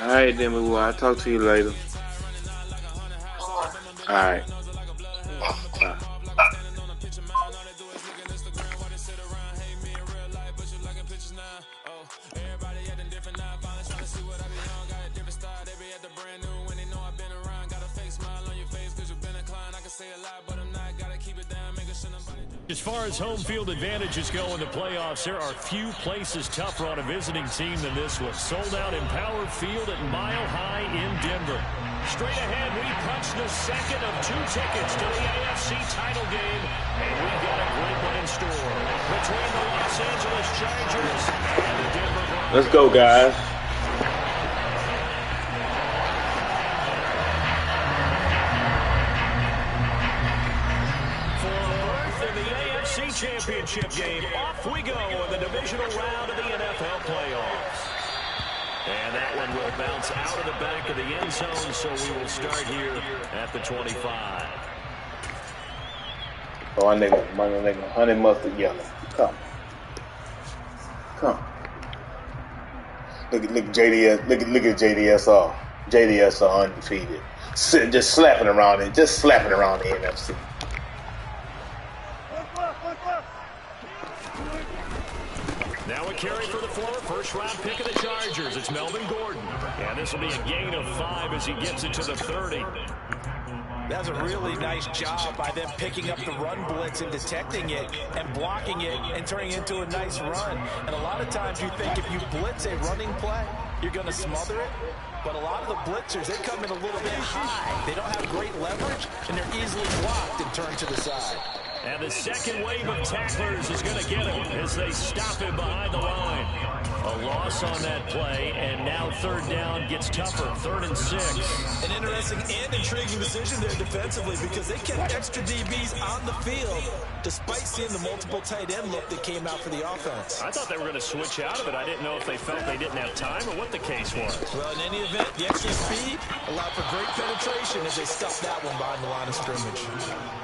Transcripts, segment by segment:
All right, then, boo. I'll talk to you later. All right. Bye. As far as home field advantages go in the playoffs, there are few places tougher on a visiting team than this one. Sold out Empower Field at Mile High in Denver. Straight ahead, we punch the second of 2 tickets to the AFC title game, and we've got a great one in store between the Los Angeles Chargers and the Denver Broncos. Let's go, guys. Championship game. Off we go in the divisional round of the NFL playoffs. And that one will bounce out of the back of the end zone, so we will start here at the 25. Oh, my nigga, honey mustard yellow. Come. Look at JDS. Look at JDSR. JDSR undefeated. Just slapping around it. Just slapping around the NFC. Now a carry for the former first-round pick of the Chargers. It's Melvin Gordon. And this will be a gain of 5 as he gets it to the 30. That's a really nice job by them picking up the run blitz and detecting it and blocking it and turning it into a nice run. And a lot of times you think if you blitz a running play, you're going to smother it. But a lot of the blitzers, they come in a little bit high. They don't have great leverage, and they're easily blocked and turned to the side. And the second wave of tacklers is going to get him as they stop him behind the line. A loss on that play, and now third down gets tougher, 3rd and 6. An interesting and intriguing decision there defensively because they kept extra DBs on the field despite seeing the multiple tight end look that came out for the offense. I thought they were going to switch out of it. I didn't know if they felt they didn't have time or what the case was. Well, in any event, the extra speed allowed for great penetration as they stuffed that one behind the line of scrimmage.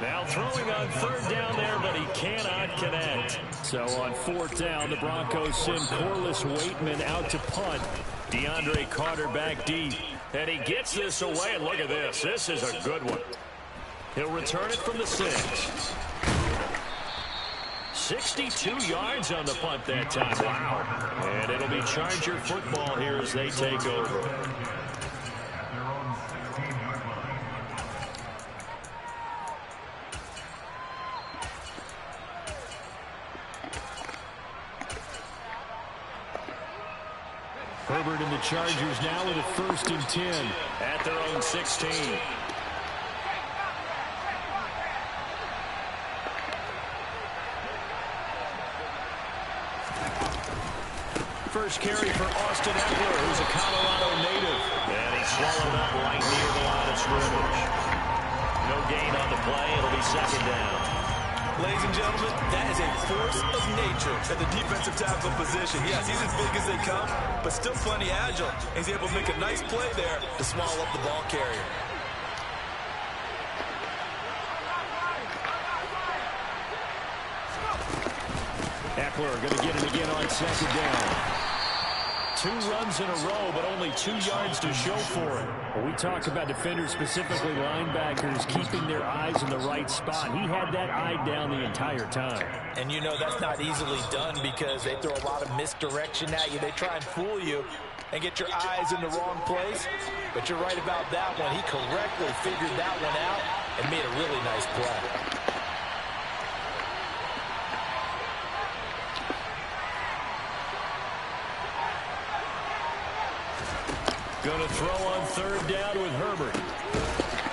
Now throwing on 3rd down there, but he cannot connect. So on 4th down, the Broncos send Corliss Waitman out to punt. DeAndre Carter back deep. And he gets this away, and look at this. This is a good one. He'll return it from the 6. 62 yards on the punt that time. Wow. And it'll be Charger football here as they take over. Herbert and the Chargers now with a 1st and 10 at their own 16. First carry for Austin Eckler, who's a Colorado native. And he's swallowed up right near the line of scrimmage. No gain on the play. It'll be 2nd down. Ladies and gentlemen, that is a force of nature at the defensive tackle position. Yes, he's as big as they come, but still plenty agile. He's able to make a nice play there to swallow up the ball carrier. Eckler going to get it again on 2nd down. 2 runs in a row, but only 2 yards to show for it. When we talk about defenders, specifically linebackers, keeping their eyes in the right spot. He had that eye down the entire time. And you know that's not easily done because they throw a lot of misdirection at you. They try and fool you and get your eyes in the wrong place. But you're right about that one. He correctly figured that one out and made a really nice play. Going to throw on 3rd down with Herbert.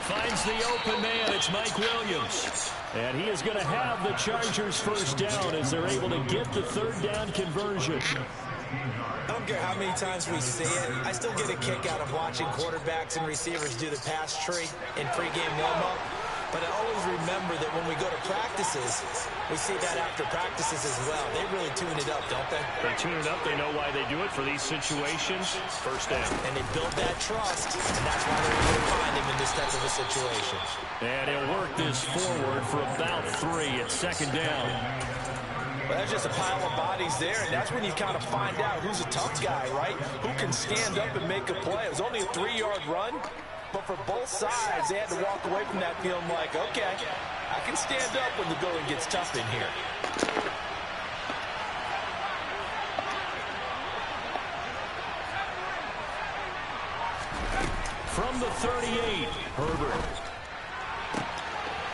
Finds the open man. It's Mike Williams. And he is going to have the Chargers 1st down as they're able to get the 3rd down conversion. I don't care how many times we see it. I still get a kick out of watching quarterbacks and receivers do the pass tree in pregame warm-up. But I always remember that when we go to practices, we see that after practices as well. They really tune it up, don't they? They tune it up. They know why they do it for these situations. 1st down. And they build that trust, and that's why they're able to find him in this type of a situation. And he'll work this forward for about 3 at 2nd down. Well, that's just a pile of bodies there, and that's when you kind of find out who's a tough guy, right? Who can stand up and make a play. It was only a 3-yard run, but for both sides, they had to walk away from that feeling like, okay, I can stand up when the going gets tough in here. From the 38, Herbert.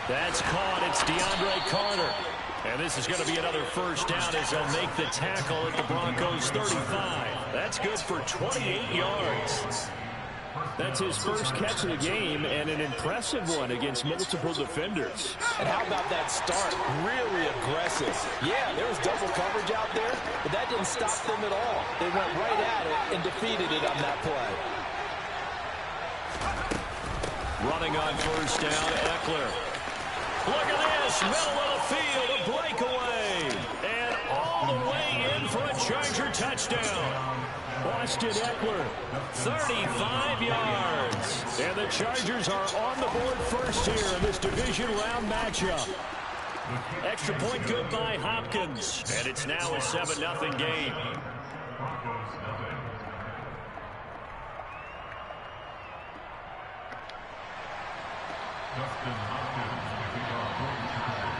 That's caught. It's DeAndre Carter. And this is going to be another first down as they'll make the tackle at the Broncos' 35. That's good for 28 yards. That's his first catch of the game, and an impressive one against multiple defenders. And how about that start? Really aggressive. Yeah, there was double coverage out there, but that didn't stop them at all. They went right at it and defeated it on that play. Running on first down, Eckler. Look at this, middle of the field, a breakaway. And all the way in for a Charger touchdown. Austin Eckler, 35 yards. And the Chargers are on the board first here in this division round matchup. Extra point good by Hopkins. And it's now a 7-0 game.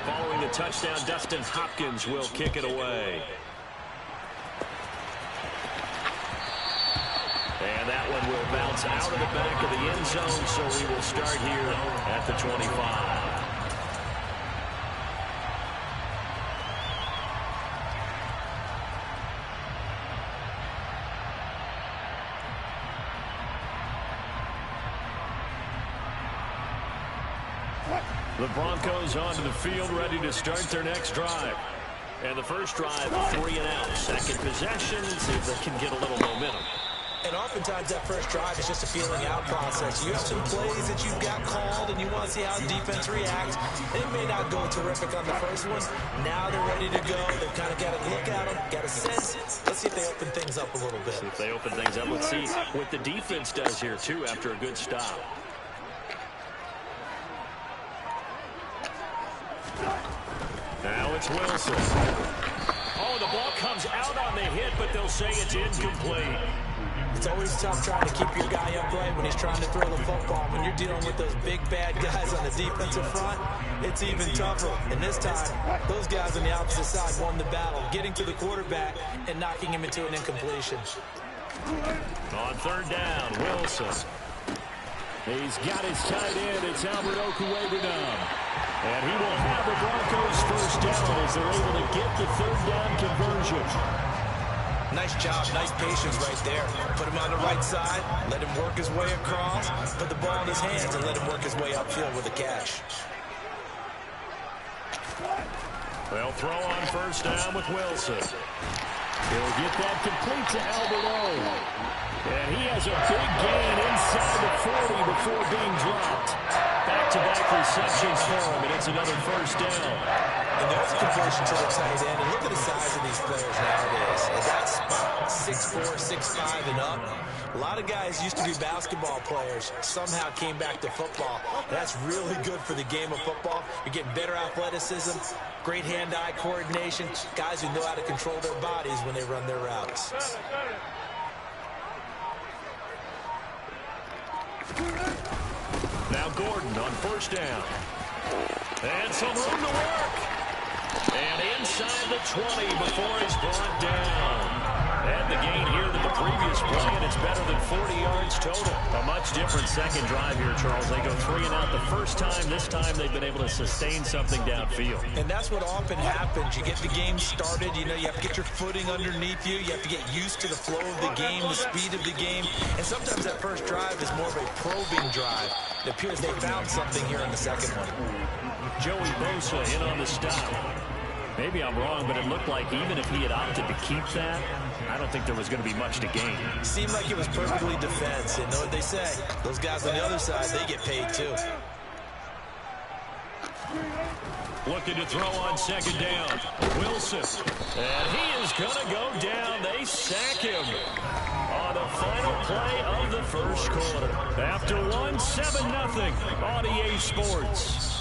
Following the touchdown, Dustin Hopkins will kick it away. And that one will bounce out of the back of the end zone, so we will start here at the 25. The Broncos onto the field, ready to start their next drive. And the first drive, 3 and out. Second possession, see if they can get a little momentum. And oftentimes that first drive is just a feeling out process. You have some plays that you've got called and you want to see how the defense reacts. They may not go terrific on the first one. Now they're ready to go. They've kind of got to look at them, got a sense. Let's see if they open things up a little bit. See if they open things up. Let's see what the defense does here, too, after a good stop. Now it's Wilson. Oh, the ball comes out on the hit, but they'll say it's incomplete. It's always tough trying to keep your guy upright when he's trying to throw the football. When you're dealing with those big, bad guys on the defensive front, it's even tougher. And this time, those guys on the opposite side won the battle, getting to the quarterback and knocking him into an incompletion. On third down, Wilson. He's got his tight end. It's Albert Okwuegbunam. And he will have the Broncos first down as they're able to get the third down conversion. Nice job, nice patience right there. Put him on the right side, let him work his way across, put the ball in his hands, and let him work his way upfield with a catch. They'll throw on first down with Wilson. He'll get that complete to Albert O. And he has a big gain inside the 40 before being dropped. Back-to-back receptions for him, and it's another first down. And there's a completion to the tight end. And look at the size of these players nowadays. And that's 6'4", 6'5", and up. A lot of guys used to be basketball players, somehow came back to football. That's really good for the game of football. You're getting better athleticism, great hand-eye coordination, guys who know how to control their bodies when they run their routes. Now Gordon on first down. And some room to work. And inside the 20 before he's brought down. And the gain here than the previous play, and it's better than 40 yards total. A much different second drive here, Charles. They go 3 and out the first time. This time they've been able to sustain something downfield. And that's what often happens. You get the game started. You know, you have to get your footing underneath you. You have to get used to the flow of the game, the speed of the game. And sometimes that first drive is more of a probing drive. It appears they found something here in the second one. Joey Bosa in on the stop. Maybe I'm wrong, but it looked like even if he had opted to keep that, I don't think there was going to be much to gain. Seemed like it was perfectly defense. And know what they say? Those guys on the other side, they get paid too. Looking to throw on second down. Wilson. And he is going to go down. They sack him on the final play of the first quarter. After 7-0 on EA Sports.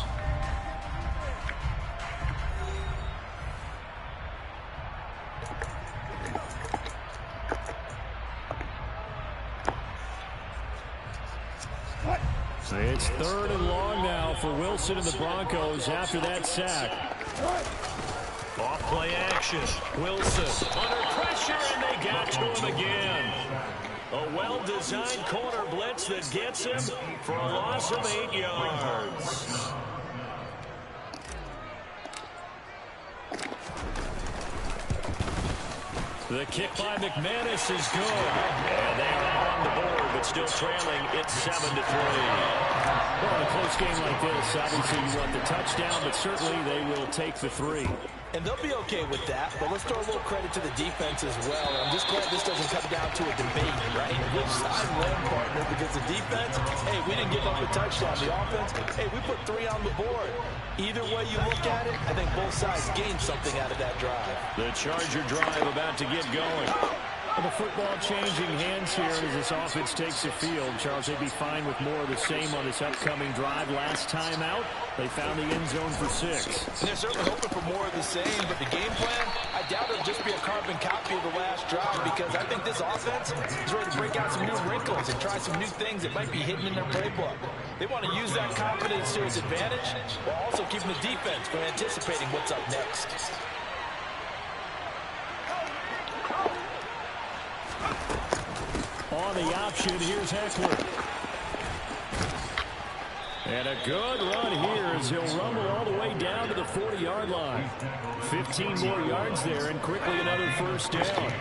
It's 3rd and long now for Wilson and the Broncos after that sack. Off play action. Wilson under pressure, and they got to him again. A well-designed corner blitz that gets him for a loss of 8 yards. The kick by McManus is good. And they are on the board, but still trailing. It's 7-3. Well, in a close game like this, obviously you want the touchdown, but certainly they will take the 3. And they'll be okay with that, but let's throw a little credit to the defense as well. I'm just glad this doesn't come down to a debate, right? Which side won, partner? Because the defense, hey, we didn't give up a touchdown. The offense, hey, we put 3 on the board. Either way you look at it, I think both sides gained something out of that drive. The Charger drive about to get going. Well, the football changing hands here as this offense takes the field. Charles, they'd be fine with more of the same on this upcoming drive. Last time out, they found the end zone for 6. And they're certainly hoping for more of the same, but the game plan, I doubt it'll just be a carbon copy of the last drive, because I think this offense is ready to break out some new wrinkles and try some new things that might be hidden in their playbook. They want to use that confidence to its advantage while also keeping the defense from anticipating what's up next. On the option, here's Eckler. And a good run here as he'll rumble all the way down to the 40-yard line. 15 more yards there, and quickly another first down.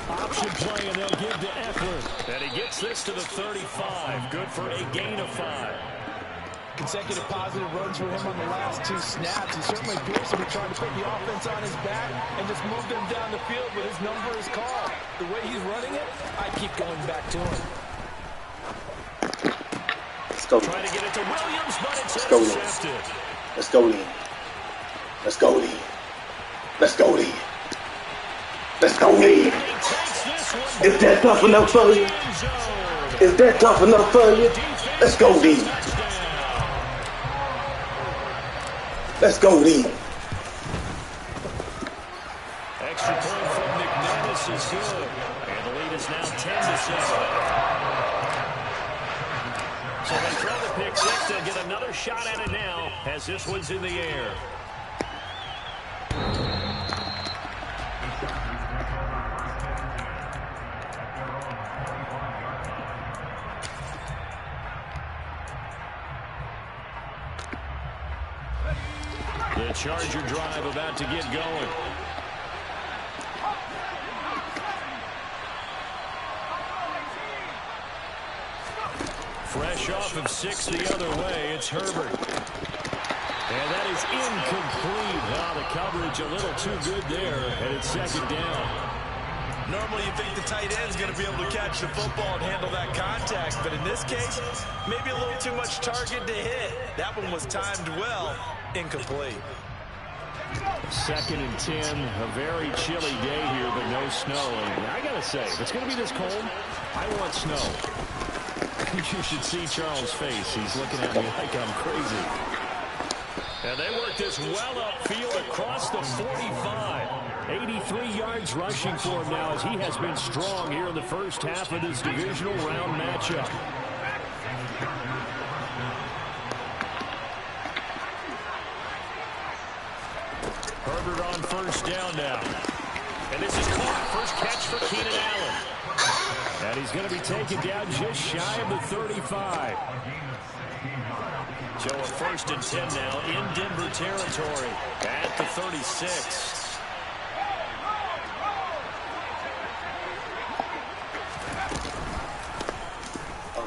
Option play, and they'll give to Eckler. And he gets this to the 35. Good for a gain of 5. Consecutive positive runs for him on the last 2 snaps. He certainly appears to be trying to put the offense on his back and just move them down the field, but his number is called. The way he's running it, I keep going back to him. Let's go. Trying to get it to Williams, but it's intercepted. Let's go, Lee. Let's go, Lee. Let's go, Lee. Let's go, Lee. Is that tough enough for you? Is that tough enough for you? Let's go, Lee. Let's go, Lee. Extra point from McManus is good. And the lead is now 10-7. So they throw the pick 6 to get another shot at it now as this one's in the air. The Charger drive about to get going. Fresh off of 6 the other way, it's Herbert. And that is incomplete. Wow, the coverage a little too good there, and it's 2nd down. Normally you think the tight end's going to be able to catch the football and handle that contact, but in this case, maybe a little too much target to hit. That one was timed well. Incomplete. 2nd and 10, a very chilly day here, but no snow. And I gotta say, if it's gonna be this cold, I want snow. You should see Charles' face. He's looking at me like I'm crazy. And they work this well upfield across the 45. 83 yards rushing for him now as he has been strong here in the first half of this divisional round matchup. Herbert on first down now. And this is caught. First catch for Keenan Allen. And he's going to be taken down just shy of the 35. So a 1st and 10 now in Denver territory at the 36.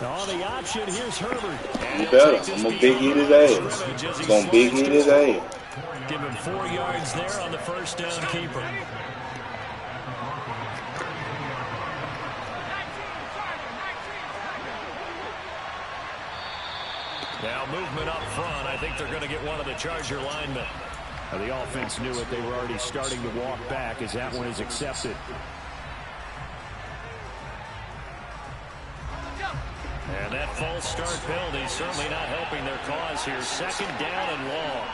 On the option, here's Herbert. You better. I'm going to big eat his ass. I'm going to big eat his ass. Give him 4 yards there on the first down keeper. Now movement up front. I think they're going to get one of the Charger linemen. Now, the offense knew it. They were already starting to walk back as that one is accepted. And that false start penalty certainly not helping their cause here. 2nd down and long.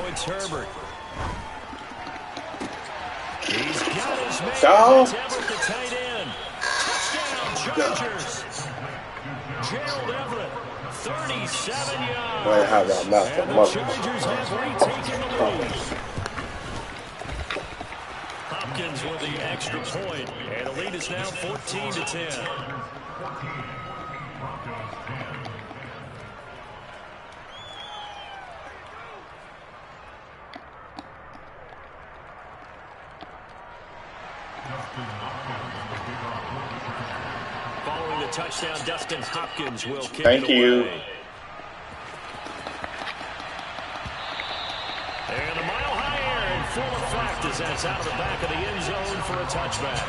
Now it's Herbert. He's got his man. That's Everett, the tight end. Touchdown, Chargers. Gerald Everett, 37 yards. Well, how about not and the Chargers have retaken the lead. Hopkins with the extra point, and the lead is now 14-10. Following the touchdown, Dustin Hopkins will kick Thank it you. away. And a mile higher in full effect as that's out of the back of the end zone for a touchback.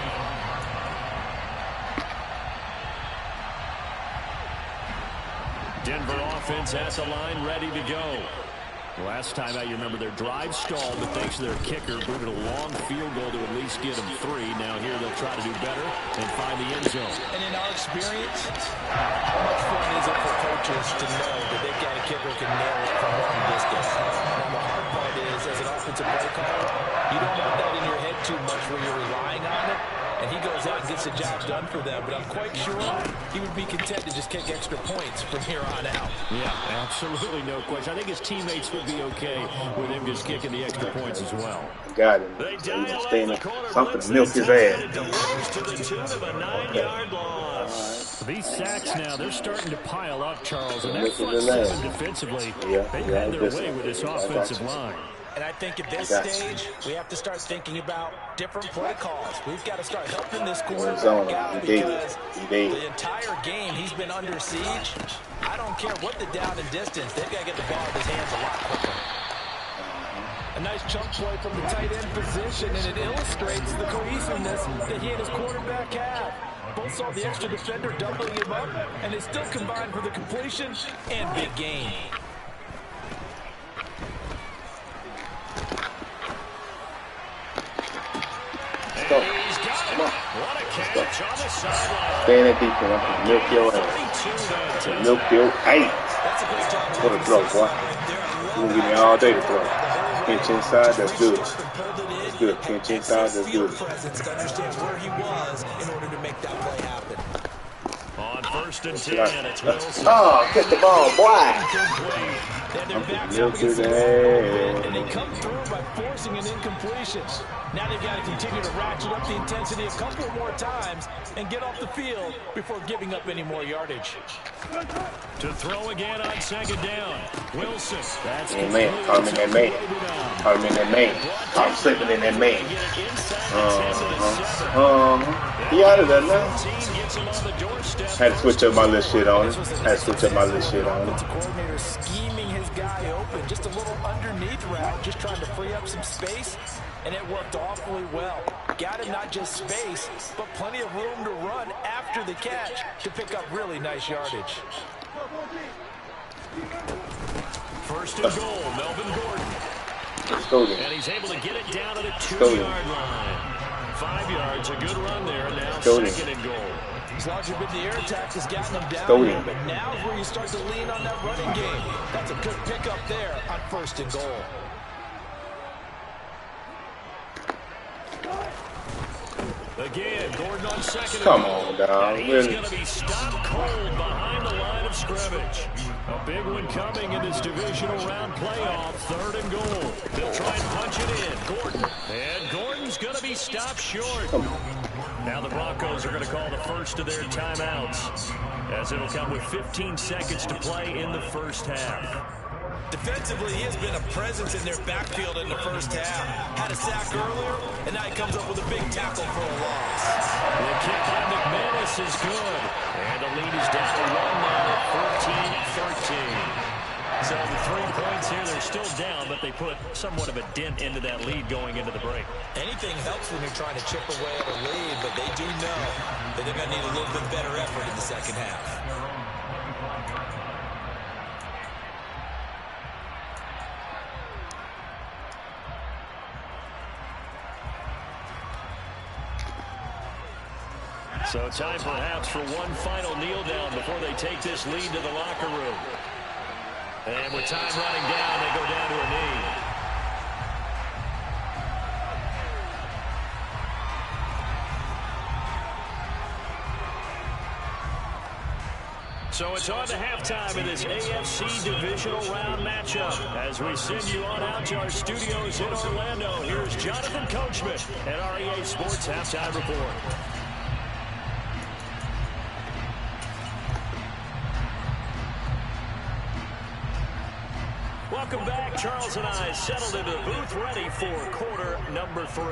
Denver offense at the line, ready to go. Last time out, you remember their drive stalled, but thanks to their kicker, booted a long field goal to at least get them 3. Now here they'll try to do better and find the end zone. And in our experience, how much fun is it for coaches to know that they've got a kicker who can nail it from long distance? Now the hard part is, as an offensive play caller, you don't want that in your head too much where you're relying on it. And he goes out and gets the job done for them. But I'm quite sure he would be content to just kick extra points from here on out. Yeah, absolutely no question. I think his teammates would be okay with him just kicking the extra points as well. Got him. Something to milk his ass. To the tune of a 9-yard loss. These sacks now, they're starting to pile up, Charles. And that front seven defensively, they've had their way with this offensive line. And I think at this stage, we have to start thinking about different play calls. We've got to start helping this quarterback out because the entire game he's been under siege. I don't care what the down and distance. They've got to get the ball in his hands a lot quicker. A nice chunk play from the tight end position, and it illustrates the cohesiveness that he and his quarterback have. Both saw the extra defender doubling him up, and they still combined for the completion and big gain. Go. Come on. Stay in that defense. I'm going to milk your ass. Milk your ass. What a throw, boy. You're going to give me all day to throw. Pinch inside, that's good. That's good. Pinch inside, that's good. On 1st and 10, it's Wilson. Oh, get the ball, boy. I'm going to milk his ass. And they come through by forcing an incompletion. Now they've got to continue to ratchet up the intensity a couple more times and get off the field before giving up any more yardage. To throw again on 2nd down. Wilson. That's in man. Call him in that man. Call him in that man. Call him slipping in that man. He out of there now. Had to switch up my little shit on him. The coordinator scheming his guy open. Just a little underneath route. Just trying to free up some space. And it worked awfully well. Got him not just space, but plenty of room to run after the catch to pick up really nice yardage. 1st and goal, Melvin Gordon. Let's go then. And he's able to get it down to the 2-yard line. 5 yards, a good run there. Now 2nd and goal. As long as you've been the air attack has gotten them down here, but now is where you start to lean on that running game. That's a good pickup there on 1st and goal. Again, Gordon on 2nd. Come on, dog. He's Really? going to be stopped cold behind the line of scrimmage. A big one coming in this divisional round playoff. 3rd and goal. They'll try and punch it in. Gordon. And Gordon's going to be stopped short. Now the Broncos are going to call the first of their timeouts, as it'll come with 15 seconds to play in the first half. Defensively, he has been a presence in their backfield in the first half. Had a sack earlier, and now he comes up with a big tackle for a loss. The kick by McManus is good. And the lead is down to 1 now, 14-13. So the 3 points here, they're still down, but they put somewhat of a dent into that lead going into the break. Anything helps when you're trying to chip away at a lead, but they do know that they're going to need a little bit better effort in the second half. So time perhaps for one final kneel down before they take this lead to the locker room. And with time running down, they go down to a knee. So it's on to halftime in this AFC Divisional Round matchup. As we send you on out to our studios in Orlando, here's Jonathan Coachman at REA Sports Halftime Report. Welcome back. Charles and I settled into the booth ready for quarter number 3.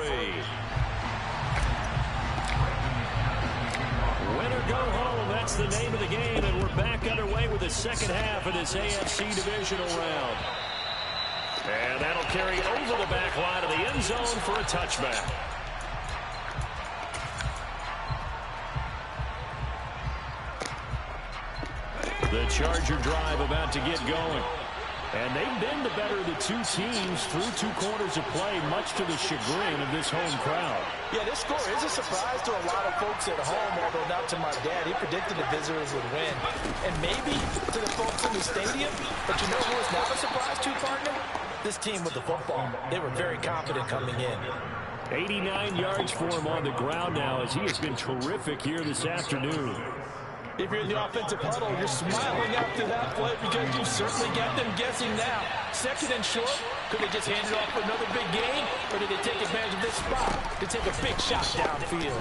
Win or go home, that's the name of the game, and we're back underway with the second half of this AFC Divisional Round. And that'll carry over the back line of the end zone for a touchback. The Charger drive about to get going. And they've been the better of the two teams through 2 quarters of play, much to the chagrin of this home crowd. Yeah, this score is a surprise to a lot of folks at home, although not to my dad. He predicted the visitors would win. And maybe to the folks in the stadium, but you know who is not a surprise to, partner? This team with the football. They were very confident coming in. 89 yards for him on the ground now, as he has been terrific here this afternoon. If you're in the offensive huddle, you're smiling after that play because you certainly got them guessing now. Second and short, could they just hand it off for another big gain, or did they take advantage of this spot to take a big shot downfield?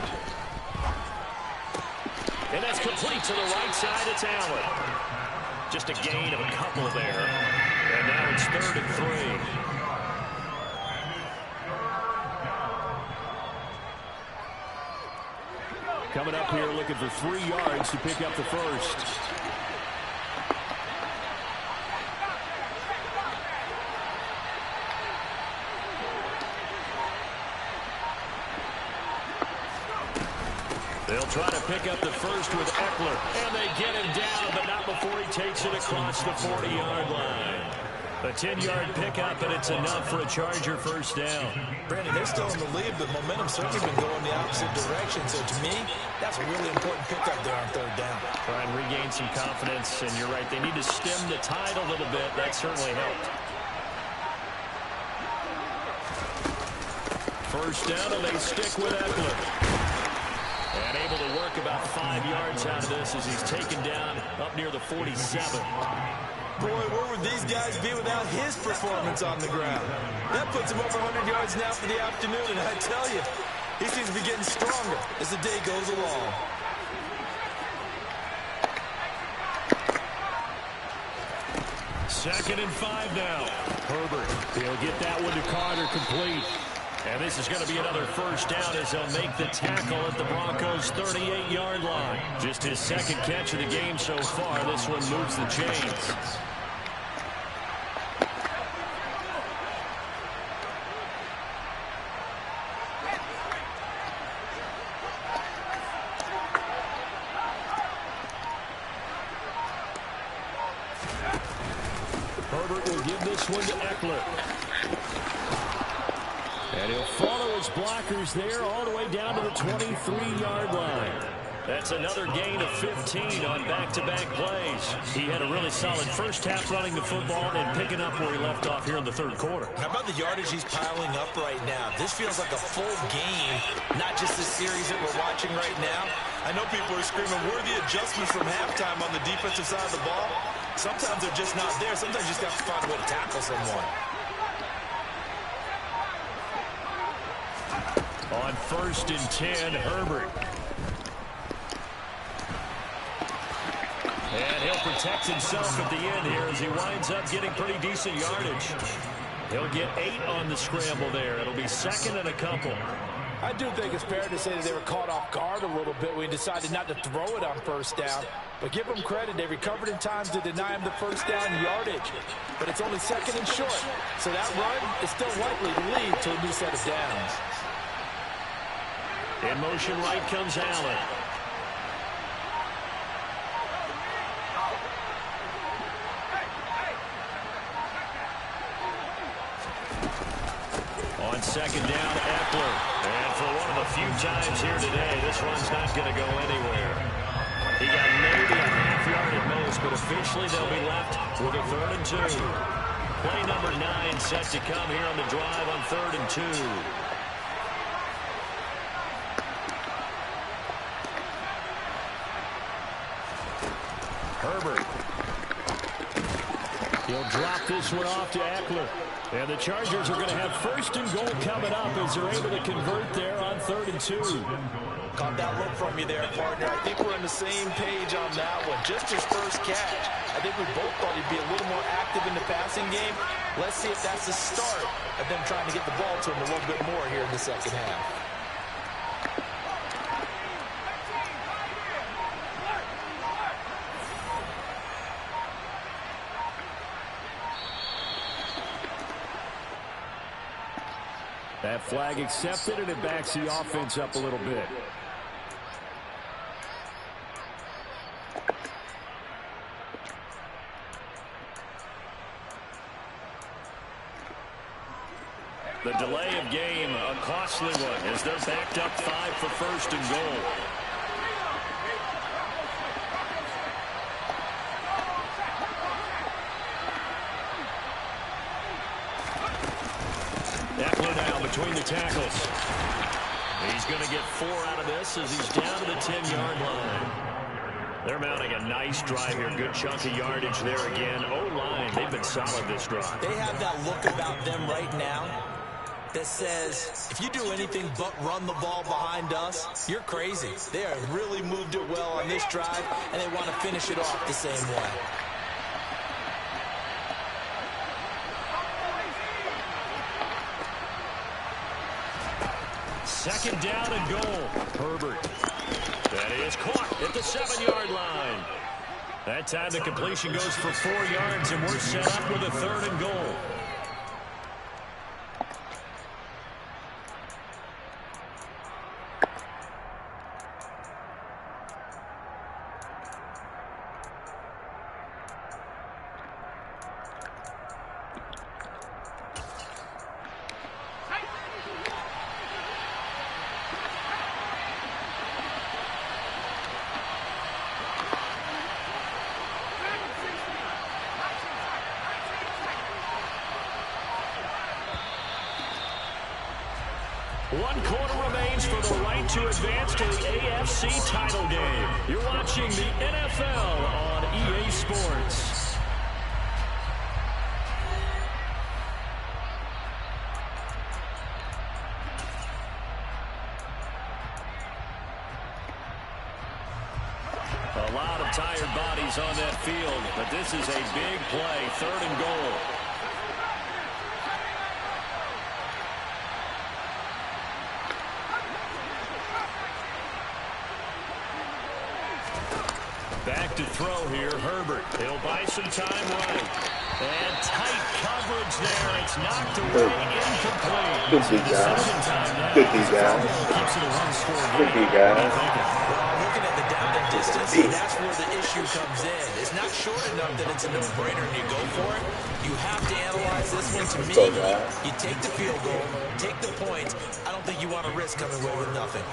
And that's complete to the right side. It's Allen. Just a gain of a couple there. And now it's 3rd and 3. Coming up here looking for 3 yards to pick up the first. They'll try to pick up the first with Eckler. And they get him down, but not before he takes it across the 40-yard line. A 10-yard pickup, and it's enough for a Charger first down. Brandon, they're still in the lead, but momentum's certainly been going the opposite direction. So to me, that's a really important pickup there on 3rd down. Try and regain some confidence, and you're right. They need to stem the tide a little bit. That certainly helped. First down, and they stick with Eckler. And able to work about 5 yards out of this as he's taken down up near the 47. Boy, where would these guys be without his performance on the ground? That puts him over 100 yards now for the afternoon, and I tell you, he seems to be getting stronger as the day goes along. Second and 5 now. Herbert, he'll get that one to Carter complete. And this is going to be another first down as they'll make the tackle at the Broncos' 38-yard line. Just his second catch of the game so far. This one moves the chains. Herbert will give this one to Eckler. And he'll follow his blockers there all the way down to the 23-yard line. That's another gain of 15 on back-to-back plays. He had a really solid first half running the football and picking up where he left off here in the 3rd quarter. How about the yardage he's piling up right now? This feels like a full game, not just the series that we're watching right now. I know people are screaming, worthy adjustments from halftime on the defensive side of the ball. Sometimes they're just not there. Sometimes you just have to find a way to tackle someone. On 1st and 10, Herbert. And he'll protect himself at the end here as he winds up getting pretty decent yardage. He'll get 8 on the scramble there. It'll be 2nd and a couple. I do think it's fair to say that they were caught off guard a little bit when he decided not to throw it on 1st down. But give them credit. They recovered in time to deny him the 1st down yardage. But it's only 2nd and short. So that run is still likely to lead to a new set of downs. In motion right comes Allen. On 2nd down, Eckler. And for one of the few times here today, this run's not going to go anywhere. He got maybe a half yard at most, but officially they'll be left with a 3rd and 2. Play number 9 set to come here on the drive on 3rd and 2. Herbert. He'll drop this one off to Eckler. And the Chargers are going to have 1st and goal coming up as they're able to convert there on 3rd and 2. Caught that look from you there, partner. I think we're on the same page on that one. Just his first catch. I think we both thought he'd be a little more active in the passing game. Let's see if that's the start of them trying to get the ball to him a little bit more here in the second half. That flag accepted, and it backs the offense up a little bit. The delay of game, a costly one, as they're backed up 5 for 1st and goal. Eckler now between the tackles. He's going to get 4 out of this as he's down to the 10-yard line. They're mounting a nice drive here. Good chunk of yardage there again. O-line, they've been solid this drive. They have that look about them right now that says, if you do anything but run the ball behind us, you're crazy. They have really moved it well on this drive, and they want to finish it off the same way. Second down and goal. Herbert. That is caught at the 7-yard line. That time the completion goes for 4 yards, and we're set up with a 3rd and goal. One quarter remains for the right to advance to the AFC title game. You're watching the NFL on EA Sports. A lot of tired bodies on that field, but this is a big play, 3rd and goal. Back to throw here, Herbert. He'll buy some time running. And tight coverage there. It's knocked away, incomplete. Good D, guys. Good D, guys. Good D, guys. Well, looking at the down and distance, that's where the issue comes in. It's not short enough that it's a no-brainer and you go for it. You have to analyze this one. To me, you take the field goal, take the points. I don't think you want to risk coming away with nothing.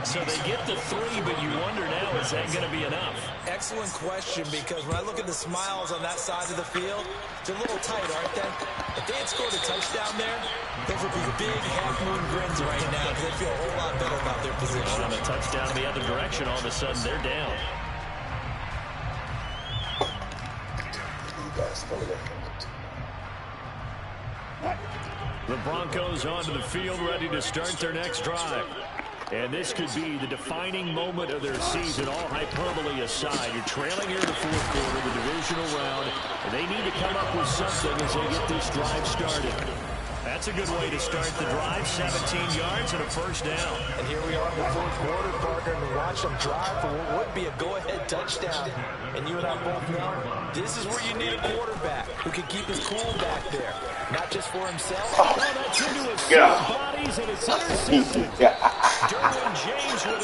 So they get the 3, but you wonder now, is that going to be enough? Excellent question, because when I look at the smiles on that side of the field, they're a little tight, aren't they? If they had scored a touchdown there, those would be big half-moon grins right now because they feel a whole lot better about their position. On a touchdown in the other direction, all of a sudden they're down. The Broncos onto the field, ready to start their next drive. And this could be the defining moment of their season, all hyperbole aside. You're trailing here in the 4th quarter, the divisional round, and they need to come up with something as they get this drive started. That's a good way to start the drive, 17 yards and a 1st down. And here we are in the 4th quarter, partner, and watch them drive for what would be a go-ahead touchdown. And you and I both know this is where you need a quarterback who can keep his cool back there, not just for himself. Oh, that's into his bodies, and it's intercepted.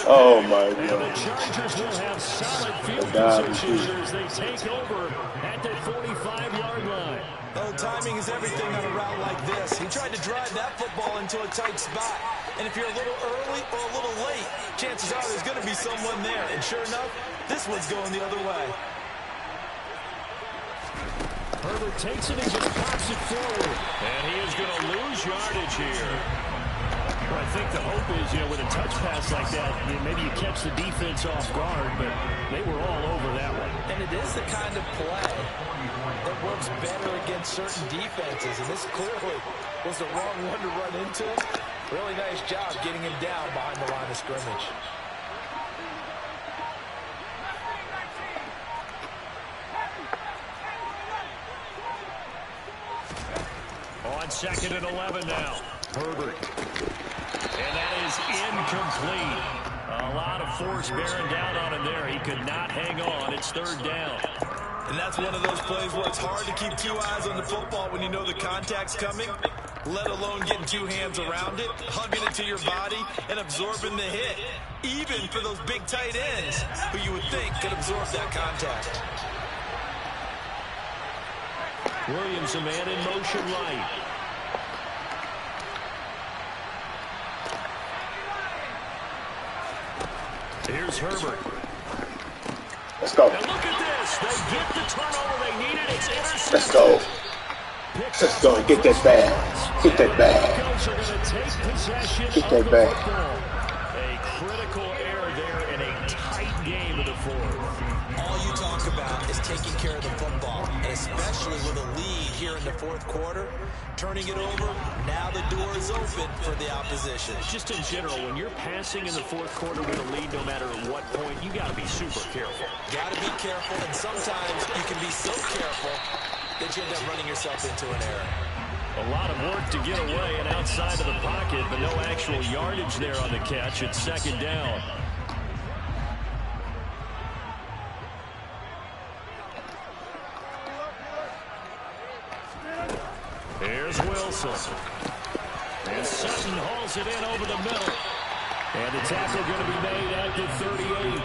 Oh, my God. And the Chargers will have solid field position here as they take over at their 45-yard line. Oh, timing is everything on a route like this. He tried to drive that football into a tight spot. And if you're a little early or a little late, chances are there's going to be someone there. And sure enough, this one's going the other way. Herbert takes it and just pops it forward. And he is going to lose yardage here. Well, I think the hope is, with a touch pass like that, maybe you catch the defense off guard, but they were all over that one. And it is the kind of play that works better against certain defenses, and this clearly was the wrong one to run into. Really nice job getting him down behind the line of scrimmage. On 2nd and 11 now. Herbert. And that is incomplete. A lot of force bearing down on him there. He could not hang on. It's 3rd down. And that's one of those plays where it's hard to keep 2 eyes on the football when you know the contact's coming, let alone getting 2 hands around it, hugging it to your body, and absorbing the hit. Even for those big tight ends who you would think could absorb that contact. Williams, a man in motion right. Here's Herbert. Let's go. Now look at this. They get the turnover they needed. It's intercepted. Let's go. Let's go. Get that bag. Get that bag. Get that bag. A critical error there in a tight game of the 4th. All you talk about is taking care of the football, and especially with a lead here in the 4th quarter. Turning it over, now the door is open for the opposition. Just in general, when you're passing in the 4th quarter with a lead, no matter at what point, you got to be super careful. Got to be careful, and sometimes you can be so careful that you end up running yourself into an error. A lot of work to get away and outside of the pocket, but no actual yardage there on the catch. It's 2nd down. Here's Wilson. And Sutton hauls it in over the middle. And the tackle going to be made at the 38.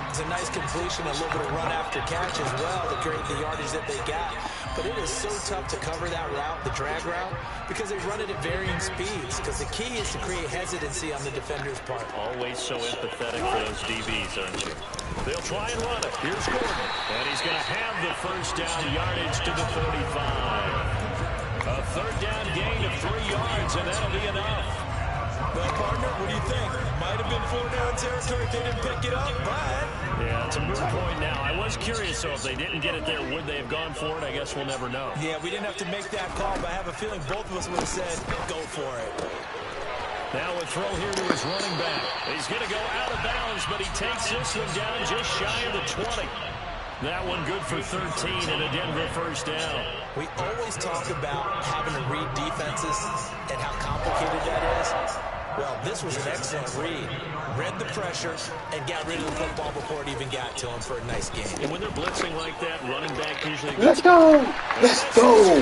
It's a nice completion, a little bit of run after catch as well to create the yardage that they got. But it is so tough to cover that route, the drag route, because they run it at varying speeds. Because the key is to create hesitancy on the defender's part. Always so empathetic for those DBs, aren't you? They'll try and run it. Here's Gordon. And he's going to have the 1st down yardage to the 35. A 3rd down gain of 3 yards, and that'll be enough. Well, partner, what do you think? Might have been 4-down territory if they didn't pick it up, but... Yeah, it's a moot point now. I was curious, so if they didn't get it there, would they have gone for it? I guess we'll never know. Yeah, we didn't have to make that call, but I have a feeling both of us would have said, go for it. Now a throw here to his running back. He's going to go out of bounds, but he takes this one down just shy of the 20. That one good for 13 and a Denver 1st down. We always talk about having to read defenses and how complicated that is. Well, this was an excellent read. Read the pressure and got rid of the football before it even got to him for a nice game. And when they're blitzing like that, running back usually... Let's go. Let's go.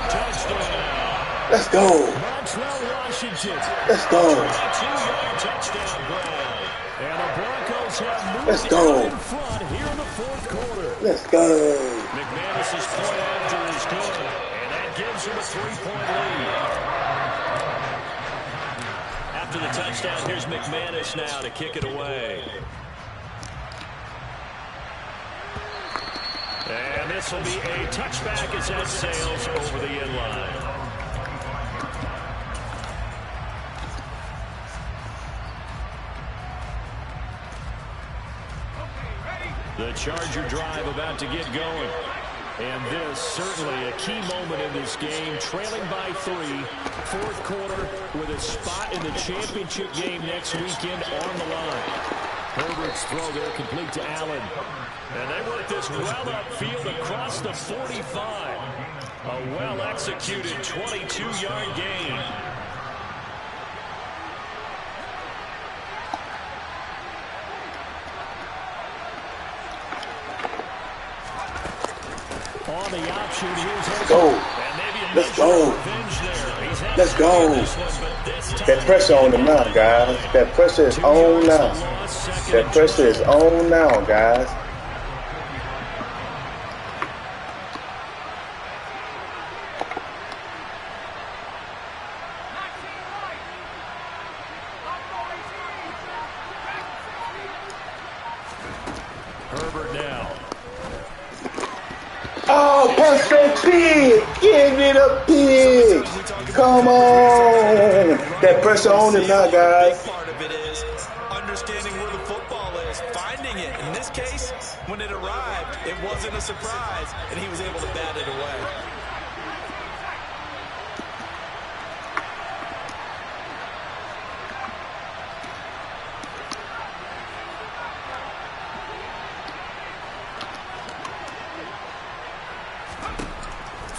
Touchdown. Let's go. Montreal, Washington. Let's go. 2-yard touchdown grab. And the Broncos have moved Let's go. in front here in the 4th quarter. Let's go. McManus's point after is good, and that gives him a 3-point lead. After the touchdown, here's McManus now to kick it away. And this will be a touchback as that sails over the end line. The Charger drive about to get going. And this certainly a key moment in this game. Trailing by 3, 4th quarter with a spot in the championship game next weekend on the line. Herbert's throw there complete to Allen. And they work this well upfield across the 45. A well-executed 22-yard gain. On the option, Let's go. Let's go. Let's go. That pressure on them now, guys. That pressure is on now. That pressure is on now, guys. Herbert now. Oh, perfect pig! Give me the pig! Come on. That pressure on him now, guys. Part of it is understanding where the football is, finding it. In this case, when it arrived, it wasn't a surprise, and he was able to bat it away.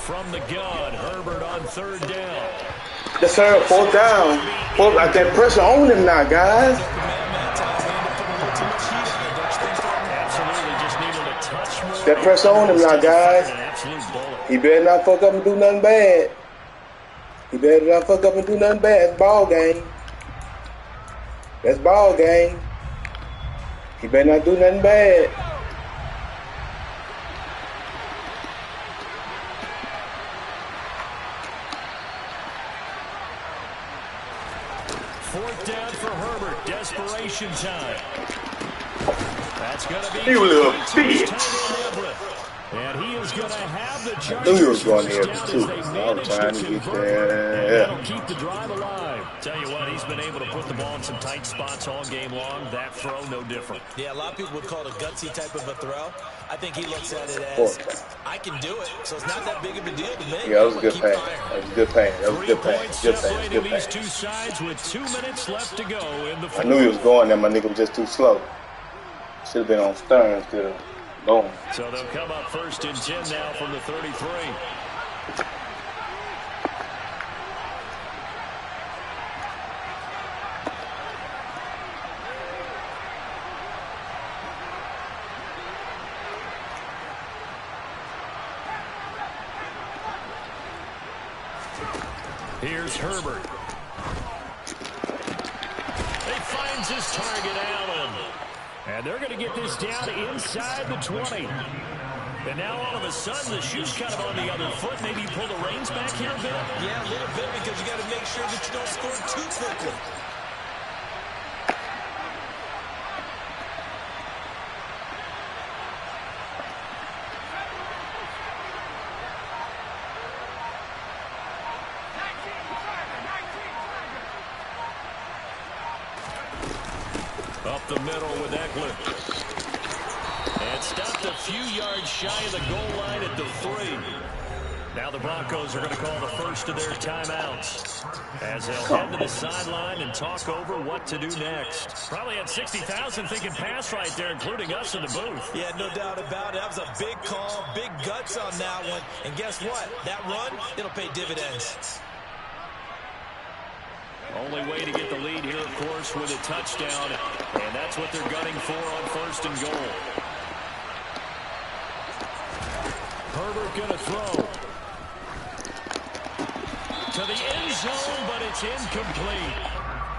From the gun, Herbert on third down. Yes, sir. Fourth down. That pressure on him now, guys. Absolutely, just needed a touch more. That pressure on him now, guys. He better not fuck up and do nothing bad. He better not fuck up and do nothing bad. That's ball game. That's ball game. He better not do nothing bad. Fourth down for Herbert. Desperation time. That's going to be You little bitch. And he is going to have the I knew you was going there Chargers too. first down I was as they trying to manage get convert. there. And that'll keep the drive alive. Tell you what, he's been able to put the ball in some tight spots all game long. That throw, no different. Yeah, a lot of people would call it a gutsy type of a throw. I think he looks at it as, I can do it, so it's not that big of a deal to me. Yeah, that was a good pass. That was a good pass. That was a good pass. Good pass. Separating Good these pass. two sides with 2 minutes left to go in the I fourth. knew he was going there. My nigga was just too slow. Should have been on Stearns to boom. So they'll come up first and 10 now from the 33. Here's Herbert. He finds his target, Allen. And they're going to get this down inside the 20. And now all of a sudden the shoe's kind of on the other foot. Maybe you pull the reins back here a bit? Yeah, a little bit, because you got to make sure that you don't score too quickly. Up the middle with Eckler. And stopped a few yards shy of the goal line at the 3. Now the Broncos are going to call the first of their timeouts as they'll head to the sideline and talk over what to do next. Probably had 60,000 thinking pass right there, including us in the booth. Yeah, no doubt about it. That was a big call, big guts on that one. And guess what? That run, it'll pay dividends. Only way to get the lead here, of course, with a touchdown. And that's what they're gunning for on first and goal. Herbert going to throw. To the end zone, but it's incomplete.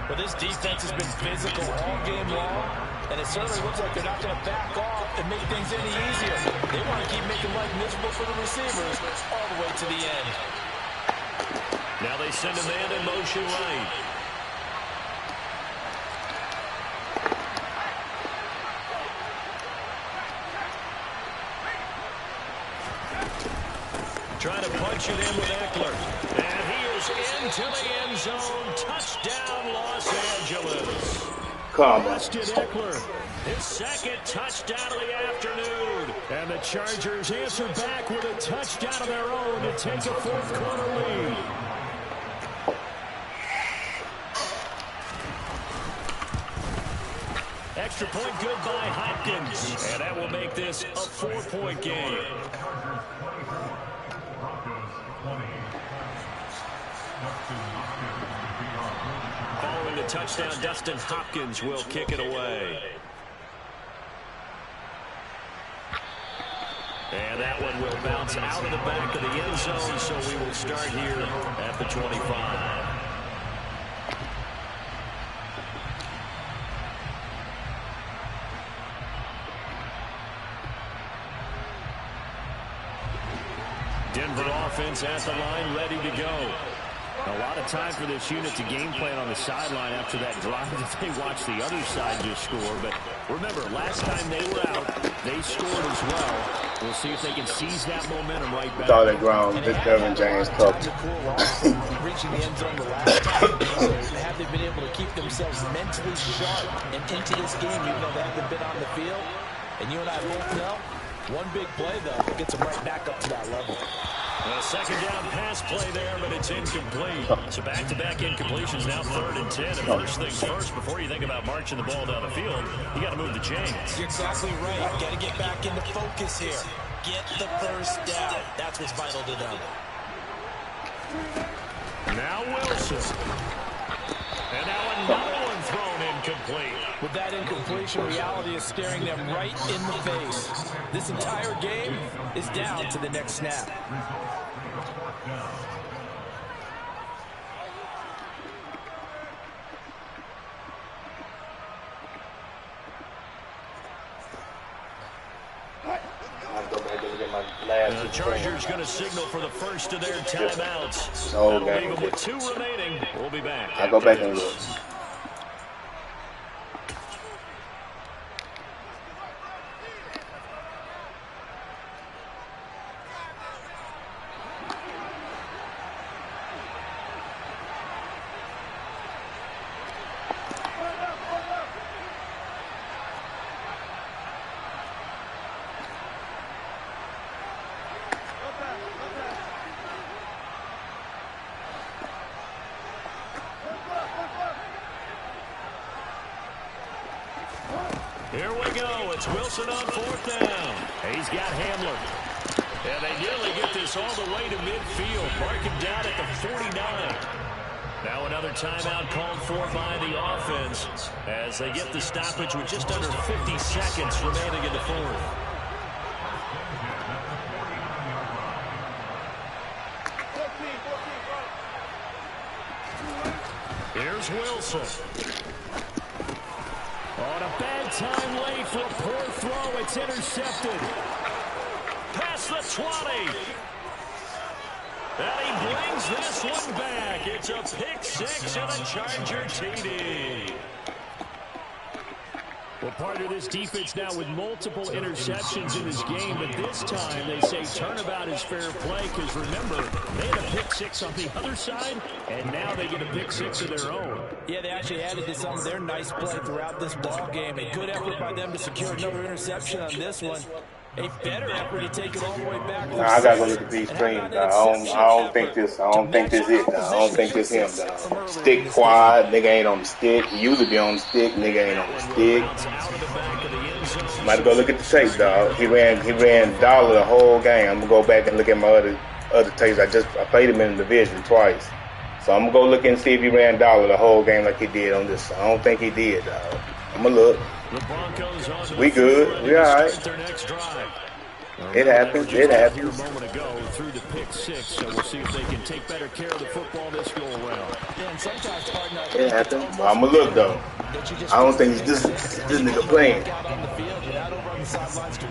But this defense has been physical all game long. And it certainly looks like they're not going to back off and make things any easier. They want to keep making life miserable for the receivers all the way to the end. Now they send a man in motion right. Trying to punch it in with Eckler. And he is into the end zone. Touchdown, Los Angeles. Come on. Rusted Eckler, his second touchdown of the afternoon. And the Chargers answer back with a touchdown of their own to take a fourth quarter lead. Extra point good by Hopkins. And that will make this a 4-point game. Following the touchdown, Dustin Hopkins will kick it away. And that one will bounce out of the back of the end zone, so we will start here at the 25. Denver offense at the line, ready to go. A lot of time for this unit to game plan on the sideline after that drive that they watched the other side just score. But remember, last time they were out, They scored as well. We'll see if they can seize that momentum right back. Thought they ground Dick Derwin James Cup. Reaching the end zone the last time. So have they been able to keep themselves mentally sharp and into this game, even though they haven't been on the field? And you and I both know, one big play, though, gets them right back up to that level. A second down pass play there, but it's incomplete. So back-to-back incompletions, now 3rd and 10. And first things first, before you think about marching the ball down the field, you got to move the chains. You're exactly right. Got to get back into focus here. Get the first down. That's what's vital to them. Now Wilson. And now another one thrown incomplete. With that incompletion, reality is staring them right in the face. This entire game is down to the next snap. The Chargers going to signal for the first of their timeouts. So That'll leave them with 2 remaining. We'll be back. I'll go back and look. Here we go. It's Wilson on 4th down. He's got Hamler. And they nearly get this all the way to midfield. Mark him down at the 49. Now another timeout called for by the offense as they get the stoppage with just under 50 seconds remaining in the 4th. Here's Wilson. On a bad time late for a poor throw. It's intercepted. Past the 20. And he brings this one back. It's a pick 6 and a Charger TD. Well, part of this defense now with multiple interceptions in this game, but this time they say turnabout is fair play because, remember, they had a pick 6 on the other side, and now they get a pick 6 of their own. Yeah, they actually added to some of their nice play throughout this ball game. A good effort by them to secure another interception on this one. A better effort to take it all the way back. Nah, I gotta go look at these screens. I don't think this it. I don't think this him. Stick quad, nigga ain't on the stick. He usually be on the stick, nigga ain't on the stick. Might go look at the tape, dog. He ran dollar the whole game. I'm gonna go back and look at my other tapes. I played him in the division twice, so I'm gonna go look and see if he ran dollar the whole game like he did on this. I don't think he did, dog. I'm gonna look. We good. We all right. It happens. It happens. A moment ago through the pick 6, so we'll see if they can take better care of the football this go around. It happens. I'm gonna look though. I don't think this nigga playing.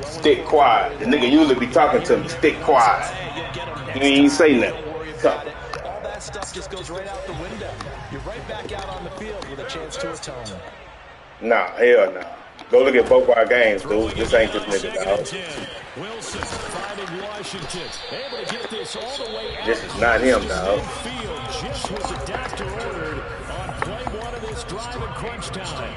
Stick quiet. The nigga usually be talking to me. Stick quiet. You ain't say nothing. All that stuff just goes right out the window. You're right back out on the field with a chance to atone. Nah, hell nah. Go look at both our games, dude. This ain't this nigga, dog. Wilson finding Washington. Able to get this all the way out. This is not him, dog. Just what the doctor ordered on play 1 of this drive in crunch time.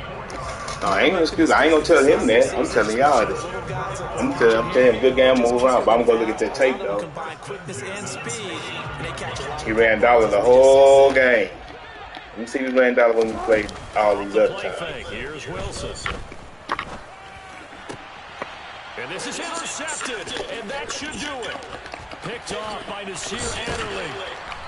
No, I ain't gonna excuse. I ain't gonna tell him that. I'm telling y'all that. I'm telling him good game, move around. But I'm gonna look at that tape though. He ran dollar the whole game. Let me see if he ran dollar when we played all these other times. Here's Wilson. And this is intercepted, and that should do it. Picked off by Nasir Adderley.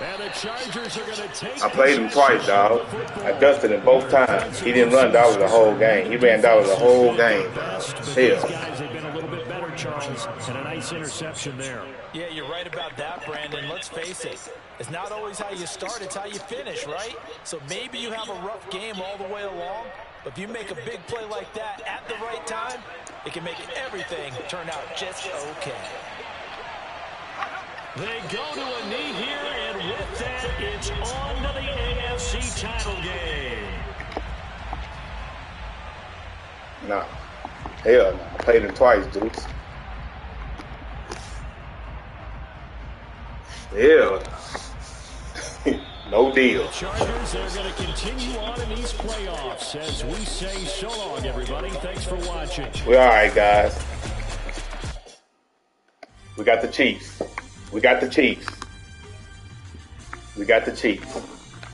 And the Chargers are going to take. I played him twice, dog. I dusted him both times. He didn't run dollar the whole game. He ran dollar the whole game. Hell. These guys have been a little bit better, Charles, and a nice interception there. Yeah, you're right about that, Brandon. Let's face it. It's not always how you start, it's how you finish, right? So maybe you have a rough game all the way along, but if you make a big play like that at the right time, it can make everything turn out just okay. They go to a knee here, and with that, it's on to the AFC title game. No. Hell no. I played him twice, dudes. Hell no. No deal. The Chargers are going to continue on in these playoffs as we say so long, everybody. Thanks for watching. We're all right, guys. We got the Chiefs. We got the Chiefs. We got the Chiefs.